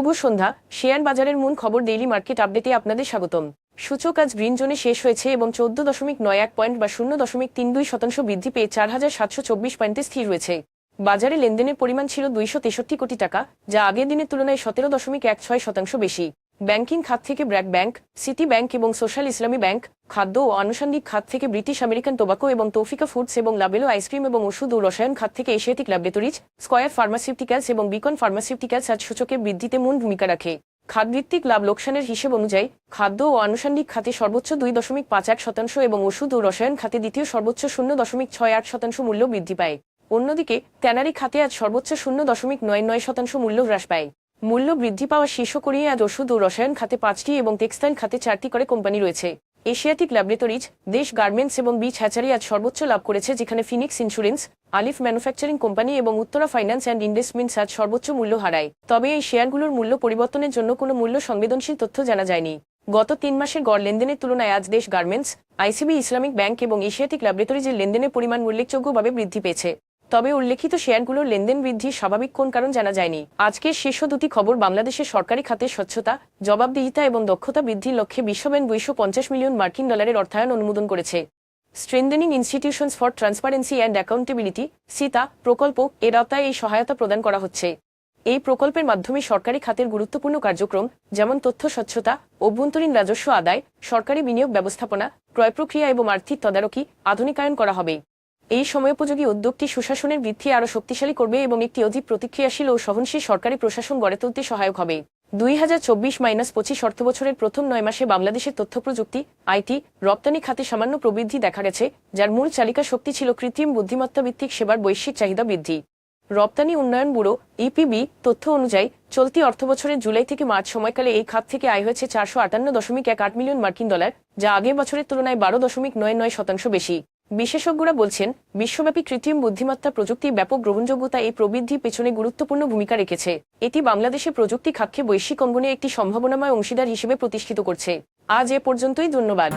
শুভ সন্ধ্যা। Share বাজারের মূল খবর ডেইলি মার্কেট আপডেটে আপনাদের স্বাগতম। সূচক আজ গ্রিন জোনে শেষ হয়েছে এবং 14.91 পয়েন্ট বা 0.32% বৃদ্ধি পেয়ে 4,724 পয়েন্টে স্থির রয়েছে। বাজারে লেনদেনের পরিমাণ ছিল 263 কোটি টাকা, যা আগের দিনের তুলনায় 17.16% বেশি। ব্যাংকিং খাত থেকে ব্র্যাক ব্যাংক, সিটি ব্যাংক এবং সোশ্যাল ইসলামী ব্যাংক, খাদ্য ও আনুষঙ্গিক খাত থেকে ব্রিটিশ আমেরিকান টোবাকো এবং তৌফিকা ফুডস এবং লাবেলো আইসক্রিম এবং ওষুধ ও রসায়ন খাত থেকে এশিয়াটিক ল্যাবরেটরিজ, স্কয়ার ফার্মাসিউটিক্যালস এবং বিকন ফার্মাসিউটিক্যালস আজ সূচকের বৃদ্ধিতে মূল ভূমিকা রাখে। খাতভিত্তিক লাভ লোকসানের হিসেব অনুযায়ী খাদ্য ও আনুষঙ্গিক খাতে সর্বোচ্চ 2.51% এবং ওষুধ ও রসায়ন খাতে দ্বিতীয় সর্বোচ্চ 0.68% মূল্য বৃদ্ধি পায়। অন্যদিকে ট্যানারি খাতে আজ সর্বোচ্চ 0.99% মূল্য হ্রাস পায়। মূল্য বৃদ্ধি পাওয়া শীর্ষ করিয়ে আজ ওষুধ ও রসায়ন খাতে 5টি এবং টেক্সটাইল খাতে 4টি করে কোম্পানি রয়েছে। এশিয়াটিক ল্যাবরেটরিজ, দেশ গার্মেন্টস এবং বিচ হ্যাচারি আজ সর্বোচ্চ লাভ করেছে, যেখানে ফিনিক্স ইন্স্যুরেন্স, আলিফ ম্যানুফ্যাকচারিং কোম্পানি এবং উত্তরা ফাইন্যান্স অ্যান্ড ইনভেস্টমেন্টস আজ সর্বোচ্চ মূল্য হারায়। তবে এই শেয়ারগুলোর মূল্য পরিবর্তনের জন্য কোনো মূল্য সংবেদনশীল তথ্য জানা যায়নি। গত 3 মাসের গড় লেনদেনের তুলনায় আজ দেশ গার্মেন্টস, আইসিবি ইসলামিক ব্যাংক এবং এশিয়াটিক ল্যাবরেটরিজের লেনদেনের পরিমাণ উল্লেখযোগ্যভাবে বৃদ্ধি পেয়েছে। তবে উল্লেখিত শেয়ারগুলোর লেনদেন বৃদ্ধি স্বাভাবিক কোন কারণ জানা যায়নি। আজকের শীর্ষ দুটি খবর: বাংলাদেশের সরকারি খাতের স্বচ্ছতা, জবাবদিহিতা এবং দক্ষতা বৃদ্ধির লক্ষ্যে বিশ্বব্যাংক $250 মিলিয়ন অর্থায়ন অনুমোদন করেছে। Strengthening institutions for transparency and accountability SITA প্রকল্প এর আওতায় এই সহায়তা প্রদান করা হচ্ছে। এই প্রকল্পের মাধ্যমে সরকারি খাতের গুরুত্বপূর্ণ কার্যক্রম যেমন তথ্য স্বচ্ছতা, অভ্যন্তরীণ রাজস্ব আদায়, সরকারি বিনিয়োগ ব্যবস্থাপনা, ক্রয় প্রক্রিয়া এবং আর্থিক তদারকি আধুনিকায়ন করা হবে। এই সময়োপযোগী উদ্যোগটি সুশাসনের বৃদ্ধি আরও শক্তিশালী করবে এবং একটি অধিক প্রতিক্রিয়াশীল ও সহনশীল সরকারি প্রশাসন গড়ে তুলতে সহায়ক হবে। 2024-25 অর্থবছরের প্রথম 9 মাসে বাংলাদেশের তথ্যপ্রযুক্তি, আইটি, রপ্তানি খাতে সামান্য প্রবৃদ্ধি দেখা গেছে, যার মূল চালিকা শক্তি ছিল কৃত্রিম বুদ্ধিমত্তা ভিত্তিক সেবার বৈশ্বিক চাহিদা বৃদ্ধি। রপ্তানি উন্নয়ন ব্যুরো ইপিবি তথ্য অনুযায়ী চলতি অর্থবছরের জুলাই থেকে মার্চ সময়কালে এই খাত থেকে আয় হয়েছে $458.18 মিলিয়ন, যা আগের বছরের তুলনায় 12.99% বেশি। বিশেষজ্ঞরা বলছেন, বিশ্বব্যাপী কৃত্রিম বুদ্ধিমত্তা প্রযুক্তির ব্যাপক গ্রহণযোগ্যতা এই প্রবৃদ্ধির পেছনে গুরুত্বপূর্ণ ভূমিকা রেখেছে। এটি বাংলাদেশের প্রযুক্তি খাতকে বৈশ্বিক অঙ্গনে একটি সম্ভাবনাময় অংশীদার হিসেবে প্রতিষ্ঠিত করছে। আজ এ পর্যন্তই, ধন্যবাদ।